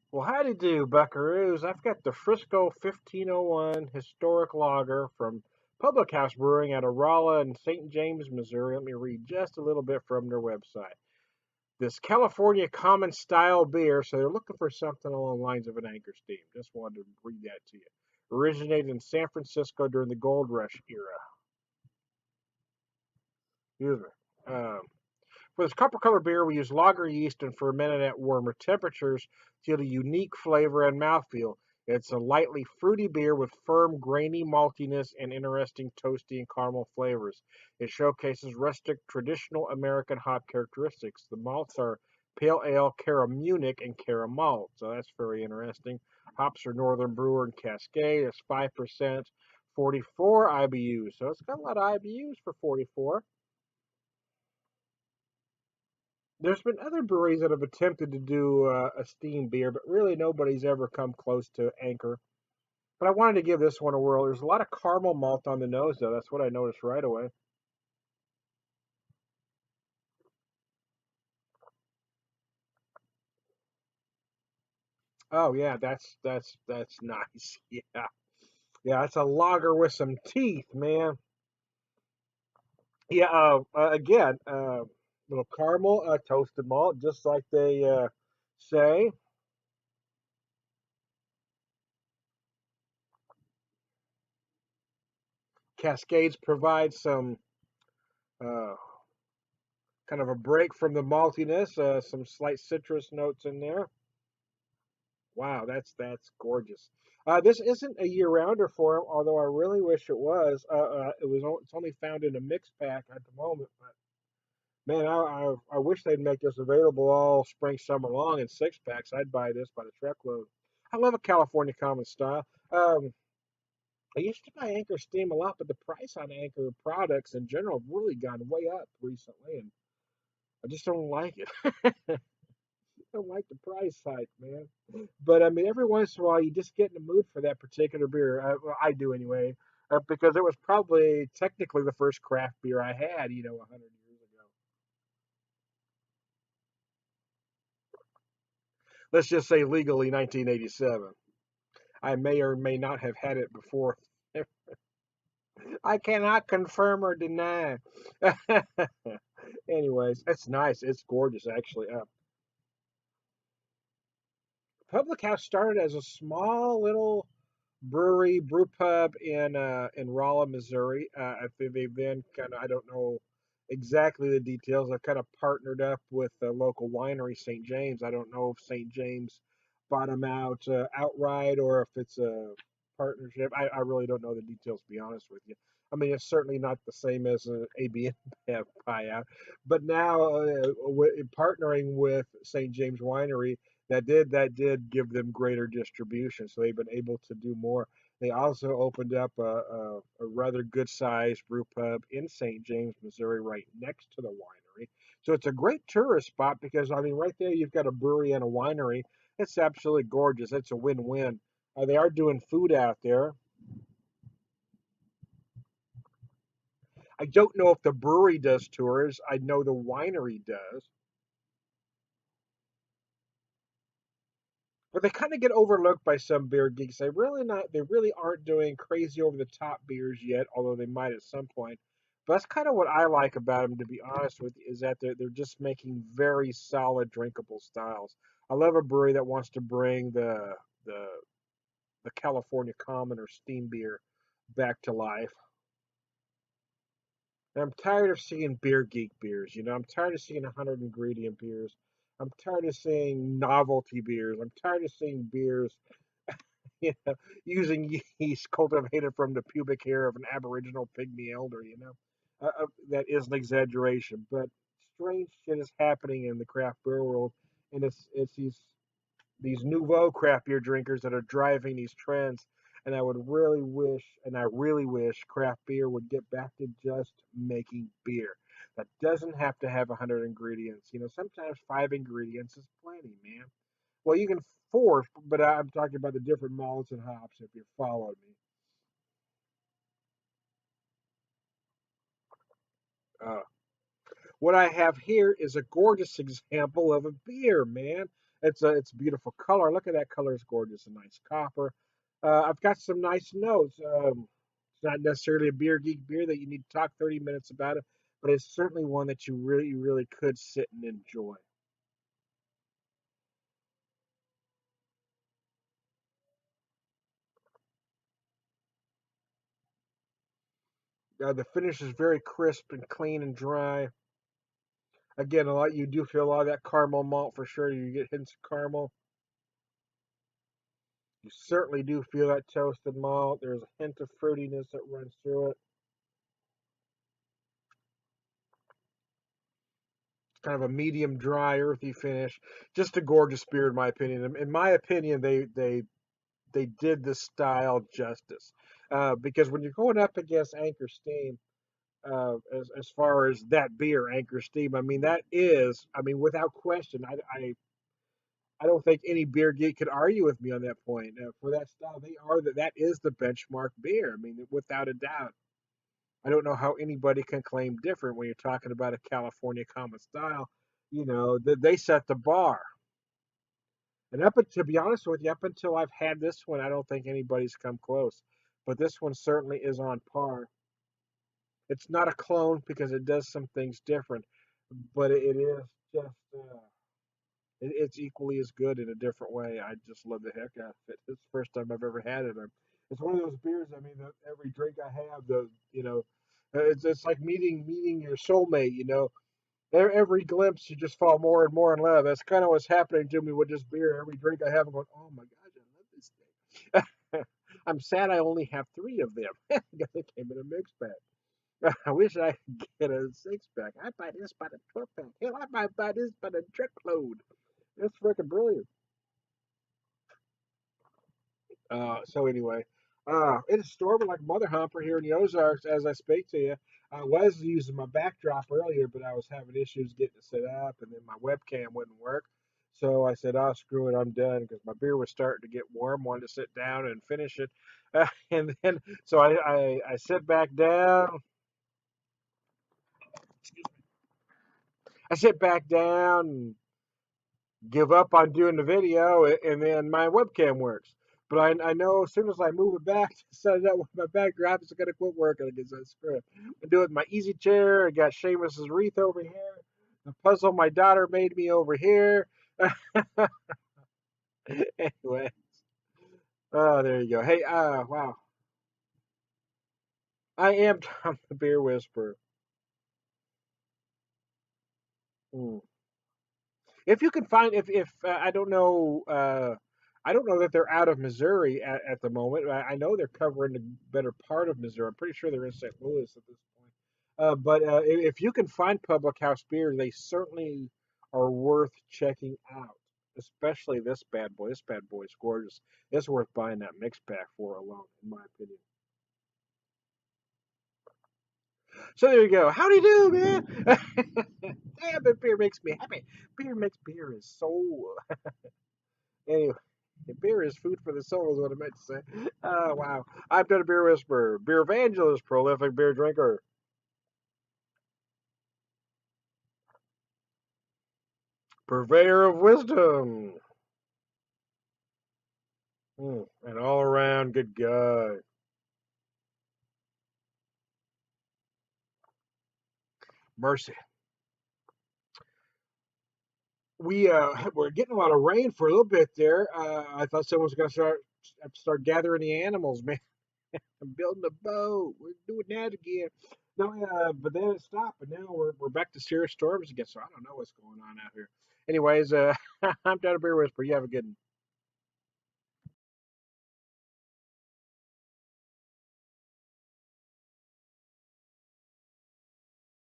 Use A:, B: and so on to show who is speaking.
A: Well, howdy do, buckaroos. I've got the Frisco 1501 historic lager from Public House Brewing out of Rolla in St. James, Missouri. Let me read just a little bit from their website. This California common style beer, so they're looking for something along the lines of an Anchor Steam. Just wanted to read that to you. Originated in San Francisco during the Gold Rush era. Excuse me. For this copper color beer, we use lager yeast and fermented at warmer temperatures to yield a unique flavor and mouthfeel. It's a lightly fruity beer with firm, grainy maltiness and interesting toasty and caramel flavors. It showcases rustic, traditional American hop characteristics. The malts are pale ale, Cara Munich, and Cara Malt, so that's very interesting. Hops are Northern Brewer and Cascade. It's 5%, 44 IBUs, so it's got a lot of IBUs for 44. There's been other breweries that have attempted to do a steam beer, but really nobody's ever come close to Anchor. But I wanted to give this one a whirl. There's a lot of caramel malt on the nose, though. That's what I noticed right away. Oh yeah, that's nice. Yeah, yeah, it's a lager with some teeth, man. Yeah. Again, little caramel, toasted malt, just like they say. Cascades provide some uh, kind of a break from the maltiness, some slight citrus notes in there. Wow, that's gorgeous. This isn't a year-rounder for him, although I really wish it was. It's only found in a mix pack at the moment, but man, I wish they'd make this available all spring, summer long in six packs. I'd buy this by the truckload. I love a California common style. I used to buy Anchor Steam a lot, but the price on Anchor products in general have really gone way up recently, and I just don't like it. Don't like the price hike, man. But I mean, every once in a while, you just get in the mood for that particular beer. Well, I do anyway, because it was probably technically the first craft beer I had, 100 years ago. Let's just say legally 1987. I may or may not have had it before. I cannot confirm or deny. Anyways, it's nice. It's gorgeous, actually. Public House started as a small little brewery brew pub in Rolla, Missouri. I think they've then kind of, I don't know exactly the details. I've kind of partnered up with the local winery, St. James. I don't know if St. James bought them out outright or if it's a partnership. I really don't know the details, to be honest with you. I mean, it's certainly not the same as an ABN buyout, but now partnering with St. James Winery, that did give them greater distribution, so they've been able to do more. They also opened up a rather good sized brew pub in St. James, Missouri, right next to the winery. So it's a great tourist spot because I mean, right there you've got a brewery and a winery. It's absolutely gorgeous. It's a win-win. They are doing food out there. I don't know if the brewery does tours. I know the winery does. But they kind of get overlooked by some beer geeks. They really aren't doing crazy over the top beers yet, although they might at some point. But that's kind of what I like about them, to be honest with you, is that they're just making very solid drinkable styles. I love a brewery that wants to bring the the California Common or Steam beer back to life. And I'm tired of seeing beer geek beers. I'm tired of seeing 100 ingredient beers. I'm tired of seeing novelty beers. I'm tired of seeing beers you know, using yeast cultivated from the pubic hair of an Aboriginal pygmy elder. That is an exaggeration, but strange shit is happening in the craft beer world, and it's these nouveau craft beer drinkers that are driving these trends. And I really wish craft beer would get back to just making beer. That doesn't have to have 100 ingredients. Sometimes five ingredients is plenty, man. Well, you can force, but I'm talking about the different malts and hops. If you followed me, uh, what I have here is a gorgeous example of a beer, man. It's a beautiful color. Look at that color; it's gorgeous. A nice copper. I've got some nice notes. It's not necessarily a beer geek beer that you need to talk 30 minutes about it, but it's certainly one that you really, really could sit and enjoy. The finish is very crisp and clean and dry. Again, a lot you do feel a lot of that caramel malt for sure. You get hints of caramel. You certainly do feel that toasted malt. There's a hint of fruitiness that runs through it. It's kind of a medium dry, earthy finish. Just a gorgeous beer, in my opinion. In my opinion, they did the style justice. Because when you're going up against Anchor Steam, as far as that beer, Anchor Steam, I mean that is, I mean without question, I don't think any beer geek could argue with me on that point. For that style, that is the benchmark beer. I mean, without a doubt. I don't know how anybody can claim different when you're talking about a California common style. They set the bar. And to be honest with you, up until I've had this one, I don't think anybody's come close. But this one certainly is on par. It's not a clone because it does some things different, but it is just it's equally as good in a different way. I just love the heck out of it. It's the first time I've ever had it. It's one of those beers. I mean, that every drink I have, it's like meeting your soulmate. Every glimpse you just fall more and more in love. That's kind of what's happening to me with this beer. Every drink I have, I'm going, oh my gosh, I love this thing. I'm sad I only have three of them because they came in a mix pack. I wish I could get a six pack. I buy this by the 12 pack. Hell, I might buy this by the truckload. That's freaking brilliant. So anyway, it's storming like mother humper here in the Ozarks as I speak to you. I was using my backdrop earlier, but I was having issues getting it set up, and then my webcam wouldn't work. So I said, "Oh, screw it, I'm done," because my beer was starting to get warm. Wanted to sit down and finish it, and then so I sit back down. I sit back down and give up on doing the video, and then my webcam works. But I know as soon as I move it back to set it up with my backdrop, it's going to quit working again. So screw it. I do it with my easy chair. I got Seamus's wreath over here. The puzzle my daughter made me over here. Anyway, oh, there you go. Hey, wow. I am Tom the Beer Whisperer. Hmm. If you can find, if I don't know that they're out of Missouri at the moment. I know they're covering the better part of Missouri. I'm pretty sure they're in St. Louis at this point. But if you can find Public House beer, they certainly are worth checking out. Especially this bad boy. This bad boy is gorgeous. It's worth buying that mix pack for alone, in my opinion. So there you go. How do you do, man? Damn, but beer makes me happy. Beer is so anyway. Beer is food for the soul, is what I meant to say. Oh, wow. I'm done a beer whisperer, beer evangelist, prolific beer drinker, purveyor of wisdom, and all around good guy. Mercy. We're getting a lot of rain for a little bit there. I thought someone was going to start gathering the animals, man. I'm building a boat. We're doing that again. No, but then it stopped, and now we're back to serious storms again. So I don't know what's going on out here. Anyways, I'm down a beer whisper. You have a good one.